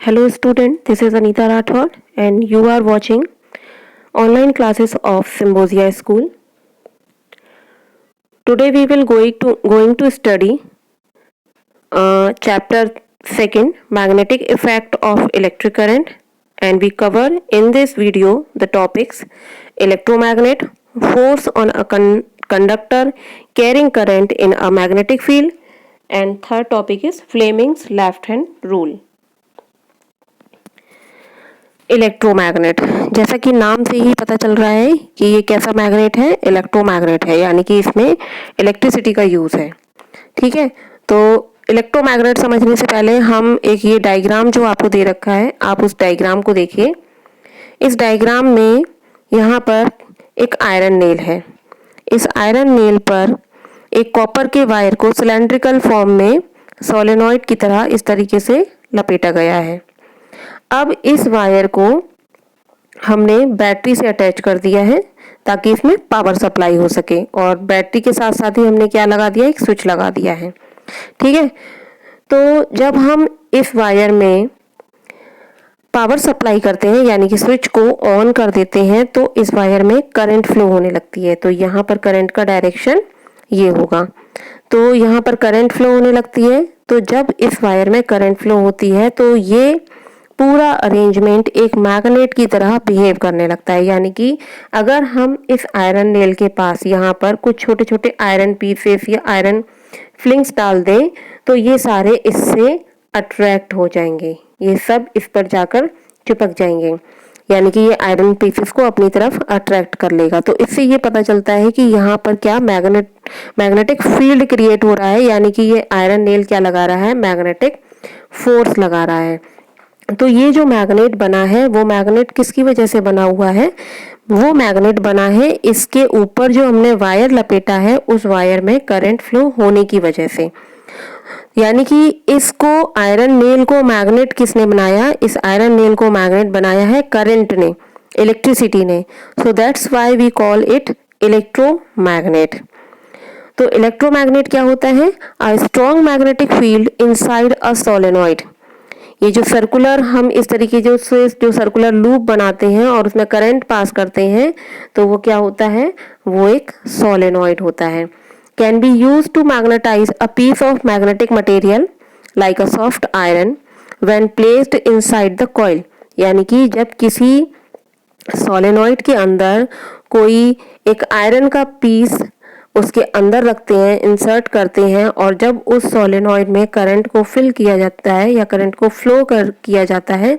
Hello student, this is Anita Rathod and you are watching online classes of Symbosia School. Today we will going to study chapter 2 magnetic effect of electric current, and we cover in this video the topics electromagnet, force on a conductor carrying current in a magnetic field, and third topic is Fleming's left hand rule. Electromagnet, जैसा कि नाम से ही पता चल रहा है कि ये कैसा मैग्नेट है, इलेक्ट्रोमैग्नेट है, यानी कि इसमें इलेक्ट्रिसिटी का यूज़ है। ठीक है, तो इलेक्ट्रोमैग्नेट समझने से पहले हम एक ये डायग्राम जो आपको दे रखा है, आप उस डायग्राम को देखिए। इस डायग्राम में यहाँ पर एक आयरन नेल है। इस आयरन नेल पर एक कॉपर के वायर को सिलेंड्रिकल फॉर्म में सोलेनॉइड की तरह इस तरीके से लपेटा गया है। अब इस वायर को हमने बैटरी से अटैच कर दिया है ताकि इसमें पावर सप्लाई हो सके, और बैटरी के साथ साथ ही हमने क्या लगा दिया, एक स्विच लगा दिया है। ठीक है, तो जब हम इस वायर में पावर सप्लाई करते हैं यानी कि स्विच को ऑन कर देते हैं तो इस वायर में करंट फ्लो होने लगती है। तो यहाँ पर करंट का डायरेक्शन ये होगा, तो यहाँ पर करंट फ्लो होने लगती है। तो जब इस वायर में करंट फ्लो होती है तो ये पूरा अरेंजमेंट एक मैग्नेट की तरह बिहेव करने लगता है। यानी कि अगर हम इस आयरन नेल के पास यहाँ पर कुछ छोटे छोटे आयरन पीसेस या आयरन फ्लिंग्स डाल दें तो ये सारे इससे अट्रैक्ट हो जाएंगे, ये सब इस पर जाकर चिपक जाएंगे, यानी कि ये आयरन पीसेस को अपनी तरफ अट्रैक्ट कर लेगा। तो इससे ये पता चलता है कि यहाँ पर क्या मैग्नेटिक फील्ड क्रिएट हो रहा है, यानी कि ये आयरन नेल क्या लगा रहा है, मैग्नेटिक फोर्स लगा रहा है। तो ये जो मैग्नेट बना है वो मैग्नेट किसकी वजह से बना हुआ है, वो मैग्नेट बना है इसके ऊपर जो हमने वायर लपेटा है उस वायर में करंट फ्लो होने की वजह से। यानी कि इसको आयरन नेल को मैग्नेट किसने बनाया, इस आयरन नेल को मैग्नेट बनाया है करंट ने, इलेक्ट्रिसिटी ने। So that's why we call it electromagnet. तो इलेक्ट्रोमैग्नेट क्या होता है, a strong magnetic field inside a solenoid. ये जो सर्कुलर हम इस तरीके जो सर्कुलर लूप बनाते हैं और उसमें करंट पास करते हैं तो वो क्या होता है, वो एक सोलेनॉइड होता है। Can be use to magnetize a piece of magnetic material like a soft iron when placed inside the coil. यानी कि जब किसी सोलेनॉइड के अंदर कोई एक आयरन का पीस उसके अंदर रखते हैं, इंसर्ट करते हैं, और जब उस सोलेनॉइड में करंट को फिल किया जाता है या करंट को फ्लो किया जाता है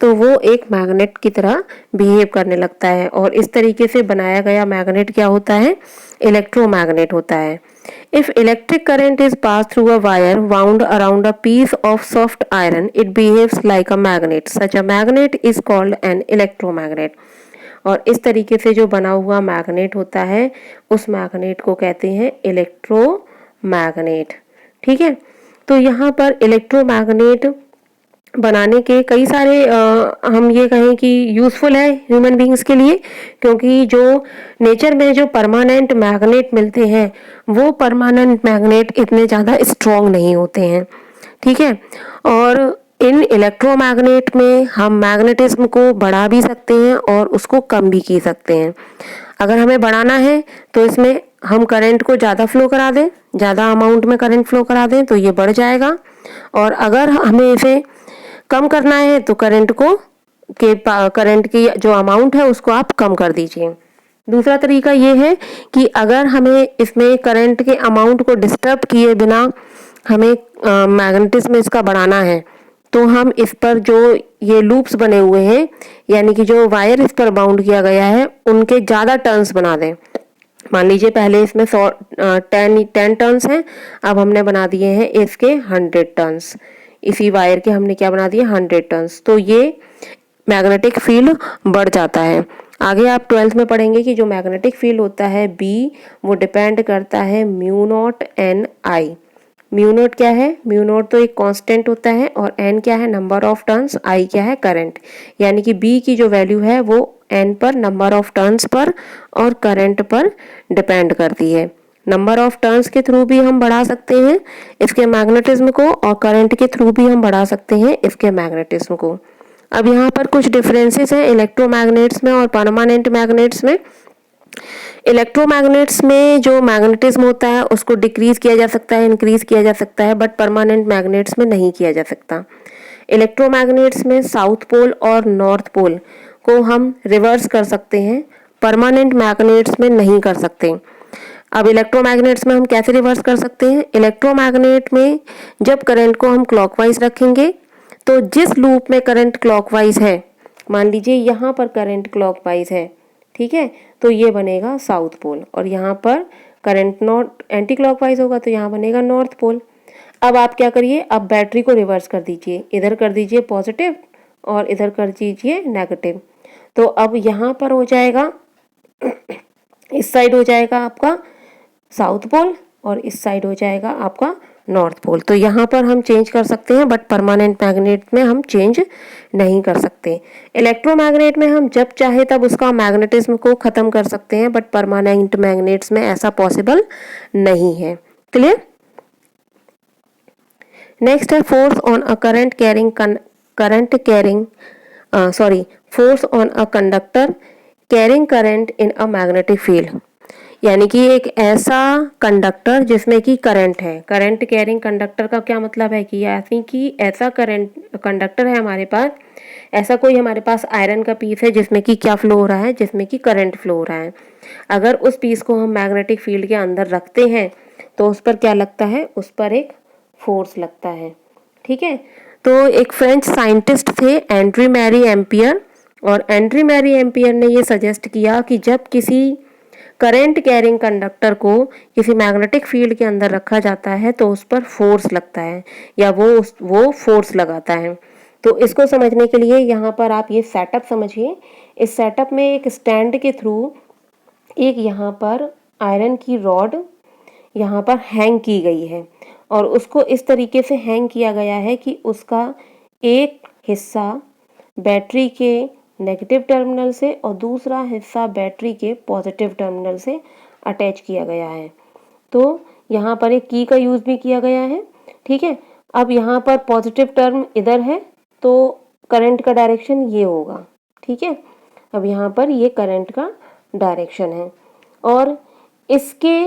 तो वो एक मैग्नेट की तरह बिहेव करने लगता है, और इस तरीके से बनाया गया मैग्नेट क्या होता है, इलेक्ट्रोमैग्नेट होता है। If electric current is pass through a wire wound around a piece of soft iron it behaves like a magnet, such a magnet is called an electromagnet. और इस तरीके से जो बना हुआ मैग्नेट होता है उस मैग्नेट को कहते हैं इलेक्ट्रोमैग्नेट। ठीक है, तो यहाँ पर इलेक्ट्रोमैग्नेट बनाने के कई सारे हम ये कहें कि यूजफुल है ह्यूमन बींग्स के लिए, क्योंकि जो नेचर में जो परमानेंट मैग्नेट मिलते हैं वो परमानेंट मैग्नेट इतने ज़्यादा स्ट्रॉन्ग नहीं होते हैं। ठीक है, और इन इलेक्ट्रोमैग्नेट में हम मैग्नेटिज्म को बढ़ा भी सकते हैं और उसको कम भी की सकते हैं। अगर हमें बढ़ाना है तो इसमें हम करंट को ज़्यादा फ्लो करा दें, ज़्यादा अमाउंट में करंट फ्लो करा दें तो ये बढ़ जाएगा, और अगर हमें इसे कम करना है तो करंट की जो अमाउंट है उसको आप कम कर दीजिए। दूसरा तरीका ये है कि अगर हमें इसमें करंट के अमाउंट को डिस्टर्ब किए बिना हमें मैग्नेटिज्म इसका बढ़ाना है तो हम इस पर जो ये लूप्स बने हुए हैं यानी कि जो वायर इस पर बाउंड किया गया है उनके ज़्यादा टर्न्स बना दें। मान लीजिए पहले इसमें 10 टर्न्स हैं, अब हमने बना दिए हैं इसके 100 टर्न्स। इसी वायर के हमने क्या बना दिए, 100 टर्न्स। तो ये मैग्नेटिक फील्ड बढ़ जाता है। आगे आप 12th में पढ़ेंगे कि जो मैग्नेटिक फील्ड होता है बी, वो डिपेंड करता है mu not an I. Mu naught क्या है, म्यू नॉट तो एक कांस्टेंट होता है, और एन क्या है, नंबर ऑफ टर्न्स, आई क्या है, करंट। यानी कि बी की जो वैल्यू है वो एन पर, नंबर ऑफ टर्न्स पर और करंट पर डिपेंड करती है। नंबर ऑफ टर्न्स के थ्रू भी हम बढ़ा सकते हैं इसके मैग्नेटिज्म को, और करंट के थ्रू भी हम बढ़ा सकते हैं इसके मैग्नेटिज्म को। अब यहाँ पर कुछ डिफरेंसेस हैं इलेक्ट्रोमैग्नेट्स में और परमानेंट मैग्नेट्स में। इलेक्ट्रोमैग्नेट्स में जो मैग्नेटिज्म होता है उसको डिक्रीज किया जा सकता है, इंक्रीज किया जा सकता है, बट परमानेंट मैग्नेट्स में नहीं किया जा सकता। इलेक्ट्रोमैग्नेट्स में साउथ पोल और नॉर्थ पोल को हम रिवर्स कर सकते हैं, परमानेंट मैग्नेट्स में नहीं कर सकते। अब इलेक्ट्रोमैग्नेट्स में हम कैसे रिवर्स कर सकते हैं? इलेक्ट्रोमैग्नेट में जब करंट को हम क्लॉकवाइज रखेंगे तो जिस लूप में करंट क्लॉकवाइज है, मान लीजिए यहाँ पर करंट क्लॉकवाइज है, ठीक है, तो ये बनेगा साउथ पोल, और यहाँ पर करंट नॉट एंटी क्लॉकवाइज होगा तो यहाँ बनेगा नॉर्थ पोल। अब आप क्या करिए, अब बैटरी को रिवर्स कर दीजिए, इधर कर दीजिए पॉजिटिव और इधर कर दीजिए नेगेटिव। तो अब यहाँ पर हो जाएगा, इस साइड हो जाएगा आपका साउथ पोल और इस साइड हो जाएगा आपका नॉर्थ पोल। तो यहाँ पर हम चेंज कर सकते हैं, बट परमानेंट मैग्नेट में हम चेंज नहीं कर सकते। इलेक्ट्रोमैग्नेट में हम जब चाहे तब उसका मैग्नेटिज्म को ख़त्म कर सकते हैं, बट परमानेंट मैग्नेट्स में ऐसा पॉसिबल नहीं है। क्लियर? नेक्स्ट है force on a force on a conductor carrying current in a magnetic field. यानी कि एक ऐसा कंडक्टर जिसमें कि करंट है। करंट कैरिंग कंडक्टर का क्या मतलब है कि ऐसा करंट कंडक्टर है हमारे पास, ऐसा कोई हमारे पास आयरन का पीस है जिसमें कि क्या फ्लो हो रहा है, जिसमें कि करंट फ्लो हो रहा है। अगर उस पीस को हम मैग्नेटिक फील्ड के अंदर रखते हैं तो उस पर क्या लगता है, उस पर एक फोर्स लगता है। ठीक है, तो एक फ्रेंच साइंटिस्ट थे एंड्री मैरी एम्पियर, और एंड्री मैरी एम्पियर ने ये सजेस्ट किया कि जब किसी करंट कैरिंग कंडक्टर को किसी मैग्नेटिक फील्ड के अंदर रखा जाता है तो उस पर फोर्स लगता है, या वो फोर्स लगाता है। तो इसको समझने के लिए यहाँ पर आप ये सेटअप समझिए। इस सेटअप में एक स्टैंड के थ्रू एक यहाँ पर आयरन की रॉड यहाँ पर हैंग की गई है, और उसको इस तरीके से हैंग किया गया है कि उसका एक हिस्सा बैटरी के नेगेटिव टर्मिनल से और दूसरा हिस्सा बैटरी के पॉजिटिव टर्मिनल से अटैच किया गया है। तो यहाँ पर एक की का यूज़ भी किया गया है। ठीक है, अब यहाँ पर पॉजिटिव टर्म इधर है तो करंट का डायरेक्शन ये होगा। ठीक है, अब यहाँ पर ये करंट का डायरेक्शन है, और इसके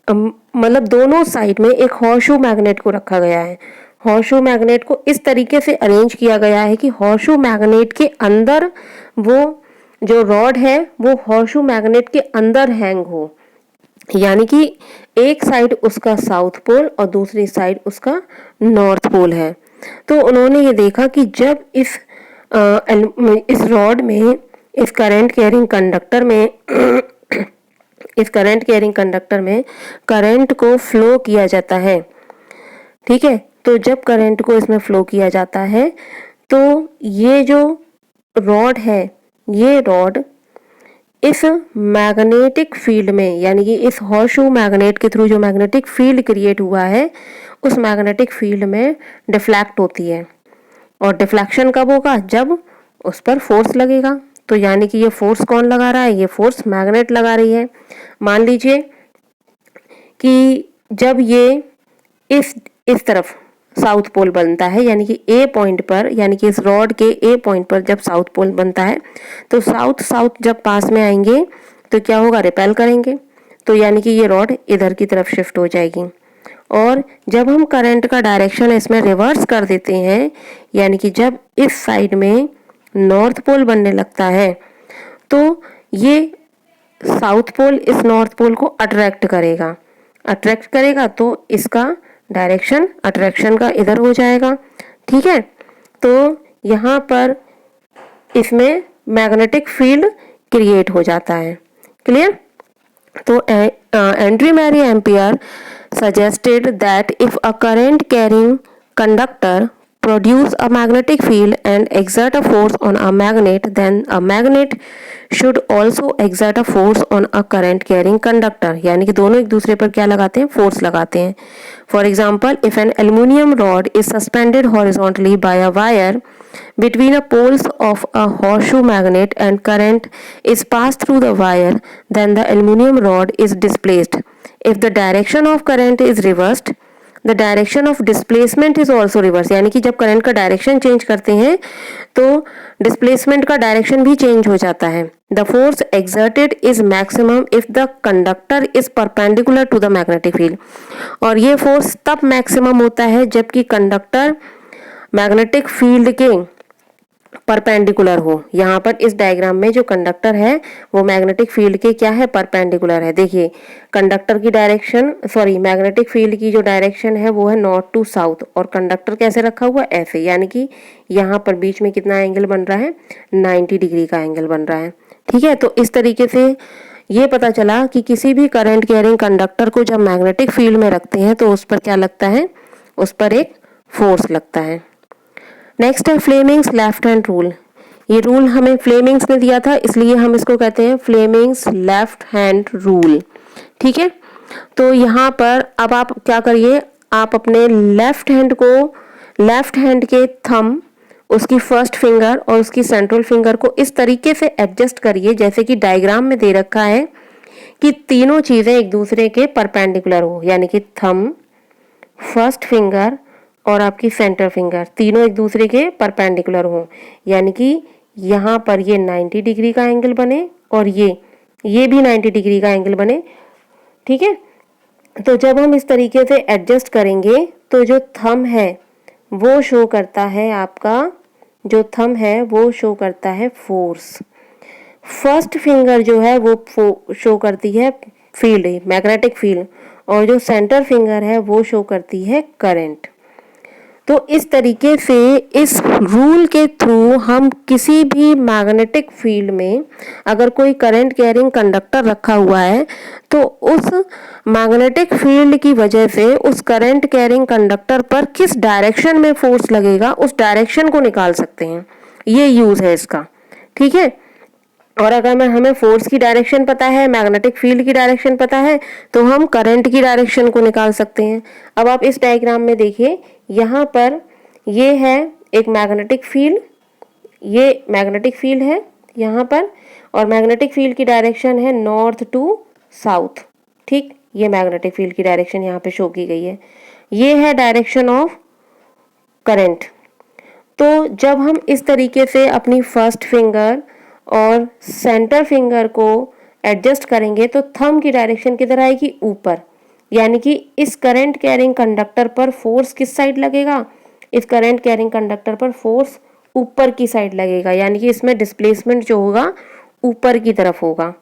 मतलब दोनों साइड में एक हॉर्सशू मैग्नेट को रखा गया है। हॉर्सशू मैग्नेट को इस तरीके से अरेंज किया गया है कि हॉर्सशू मैग्नेट के अंदर वो जो रॉड है वो हॉर्सशू मैग्नेट के अंदर हैंग हो, यानी कि एक साइड उसका साउथ पोल और दूसरी साइड उसका नॉर्थ पोल है। तो उन्होंने ये देखा कि जब इस रॉड में, इस करंट कैरिंग कंडक्टर में करंट को फ्लो किया जाता है। ठीक है, तो जब करंट को इसमें फ्लो किया जाता है तो ये जो रॉड है, ये रॉड इस मैग्नेटिक फील्ड में, यानी कि इस हॉर्सशू मैग्नेट के थ्रू जो मैग्नेटिक फील्ड क्रिएट हुआ है उस मैग्नेटिक फील्ड में डिफ्लेक्ट होती है। और डिफ्लेक्शन कब होगा? जब उस पर फोर्स लगेगा। तो यानी कि ये फोर्स कौन लगा रहा है? ये फोर्स मैग्नेट लगा रही है। मान लीजिए कि जब ये इस तरफ साउथ पोल बनता है, यानी कि ए पॉइंट पर, यानी कि इस रॉड के ए पॉइंट पर जब साउथ पोल बनता है तो साउथ जब पास में आएंगे तो क्या होगा? रिपेल करेंगे। तो यानी कि ये रॉड इधर की तरफ शिफ्ट हो जाएगी। और जब हम करंट का डायरेक्शन इसमें रिवर्स कर देते हैं, यानी कि जब इस साइड में नॉर्थ पोल बनने लगता है तो ये साउथ पोल इस नॉर्थ पोल को अट्रैक्ट करेगा तो इसका डायरेक्शन अट्रैक्शन का इधर हो जाएगा। ठीक है, तो यहाँ पर इसमें मैग्नेटिक फील्ड क्रिएट हो जाता है। क्लियर? तो Andre Marie Ampere suggested that if a current carrying conductor produce a magnetic field and exert a force on a magnet, then a magnet should also exert a force on a current carrying conductor। यानी कि दोनों एक दूसरे पर क्या लगाते हैं? Force लगाते हैं। For example, if an aluminum rod is suspended horizontally by a wire between a poles of a horseshoe magnet and current is passed through the wire, then the aluminum rod is displaced. If the direction of current is reversed, the direction of displacement is also reversed. यानी कि जब current का direction change करते हैं तो displacement का direction भी change हो जाता है. The force exerted is maximum if the conductor is perpendicular to the magnetic field. और ये फोर्स तब मैक्सिमम होता है जबकि कंडक्टर मैग्नेटिक फील्ड के परपेंडिकुलर हो. यहाँ पर इस डायग्राम में जो कंडक्टर है वो मैग्नेटिक फील्ड के क्या है, परपेंडिकुलर है. देखिए कंडक्टर की डायरेक्शन मैग्नेटिक फील्ड की जो डायरेक्शन है वो है नॉर्थ टू साउथ और कंडक्टर कैसे रखा हुआ ऐसे, यानी कि यहाँ पर बीच में कितना एंगल बन रहा है, 90 डिग्री का एंगल बन रहा है. ठीक है, तो इस तरीके से ये पता चला कि किसी भी करंट कैरिंग कंडक्टर को जब मैग्नेटिक फील्ड में रखते हैं तो उस पर क्या लगता है, उस पर एक फोर्स लगता है. नेक्स्ट है फ्लेमिंग्स लेफ्ट हैंड रूल. ये रूल हमें फ्लेमिंग्स ने दिया था इसलिए हम इसको कहते हैं फ्लेमिंग्स लेफ्ट हैंड रूल. ठीक है, तो यहाँ पर अब आप क्या करिए, आप अपने लेफ्ट हैंड के थंब, उसकी फर्स्ट फिंगर और उसकी सेंट्रल फिंगर को इस तरीके से एडजस्ट करिए जैसे कि डायग्राम में दे रखा है कि तीनों चीजें एक दूसरे के परपेंडिकुलर हो. यानी कि थंब, फर्स्ट फिंगर और आपकी सेंटर फिंगर तीनों एक दूसरे के परपेंडिकुलर हो. यानी कि यहाँ पर ये 90 डिग्री का एंगल बने और ये भी 90 डिग्री का एंगल बने. ठीक है, तो जब हम इस तरीके से एडजस्ट करेंगे तो जो थंब है वो शो करता है, आपका जो थंब है वो शो करता है फोर्स. फर्स्ट फिंगर जो है वो शो करती है फील्ड, मैग्नेटिक फील्ड, और जो सेंटर फिंगर है वो शो करती है करंट. तो इस तरीके से इस रूल के थ्रू हम किसी भी मैग्नेटिक फील्ड में अगर कोई करंट कैरिंग कंडक्टर रखा हुआ है तो उस मैग्नेटिक फील्ड की वजह से उस करंट कैरिंग कंडक्टर पर किस डायरेक्शन में फोर्स लगेगा उस डायरेक्शन को निकाल सकते हैं. ये यूज है इसका. ठीक है, और अगर हमें फोर्स की डायरेक्शन पता है, मैग्नेटिक फील्ड की डायरेक्शन पता है तो हम करंट की डायरेक्शन को निकाल सकते हैं. अब आप इस डायग्राम में देखिए, यहाँ पर ये है एक मैग्नेटिक फील्ड, ये मैग्नेटिक फील्ड है यहाँ पर, और मैग्नेटिक फील्ड की डायरेक्शन है नॉर्थ टू साउथ. ठीक, ये मैग्नेटिक फील्ड की डायरेक्शन यहाँ पे शो की गई है. ये है डायरेक्शन ऑफ करंट. तो जब हम इस तरीके से अपनी फर्स्ट फिंगर और सेंटर फिंगर को एडजस्ट करेंगे तो थंब की डायरेक्शन किधर आएगी, ऊपर. यानी कि इस करंट कैरिंग कंडक्टर पर फोर्स किस साइड लगेगा, इस करंट कैरिंग कंडक्टर पर फोर्स ऊपर की साइड लगेगा. यानी कि इसमें डिस्प्लेसमेंट जो होगा ऊपर की तरफ होगा.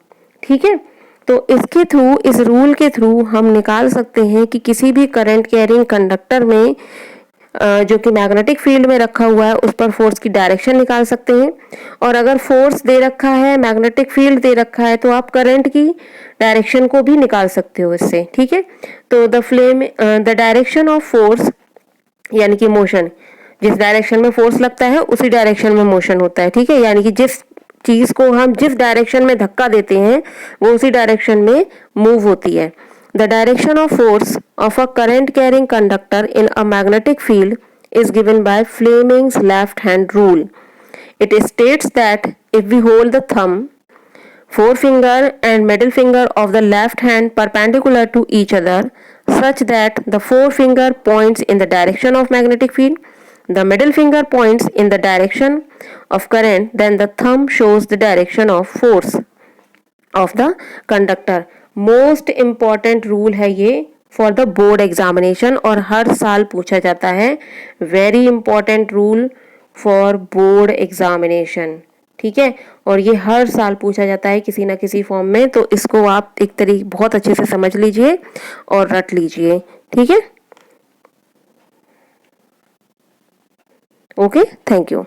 ठीक है, तो इसके थ्रू, इस रूल के थ्रू हम निकाल सकते हैं कि किसी भी करंट कैरिंग कंडक्टर में जो कि मैग्नेटिक फील्ड में रखा हुआ है उस पर फोर्स की डायरेक्शन निकाल सकते हैं. और अगर फोर्स दे रखा है, मैग्नेटिक फील्ड दे रखा है तो आप करंट की डायरेक्शन को भी निकाल सकते हो इससे. ठीक है, तो द डायरेक्शन ऑफ फोर्स यानी कि मोशन, जिस डायरेक्शन में फोर्स लगता है उसी डायरेक्शन में मोशन होता है. ठीक है, यानी कि जिस चीज को हम जिस डायरेक्शन में धक्का देते हैं वो उसी डायरेक्शन में मूव होती है. The direction of force of a current carrying conductor in a magnetic field is given by Fleming's left hand rule. It states that if we hold the thumb, forefinger and middle finger of the left hand perpendicular to each other such that the forefinger points in the direction of magnetic field, the middle finger points in the direction of current, then the thumb shows the direction of force of the conductor. Most important rule है ये for the board examination और हर साल पूछा जाता है. Very important rule for board examination. ठीक है, और ये हर साल पूछा जाता है किसी ना किसी फॉर्म में. तो इसको आप एक तरीके बहुत अच्छे से समझ लीजिए और रट लीजिए. ठीक है, ओके, थैंक यू.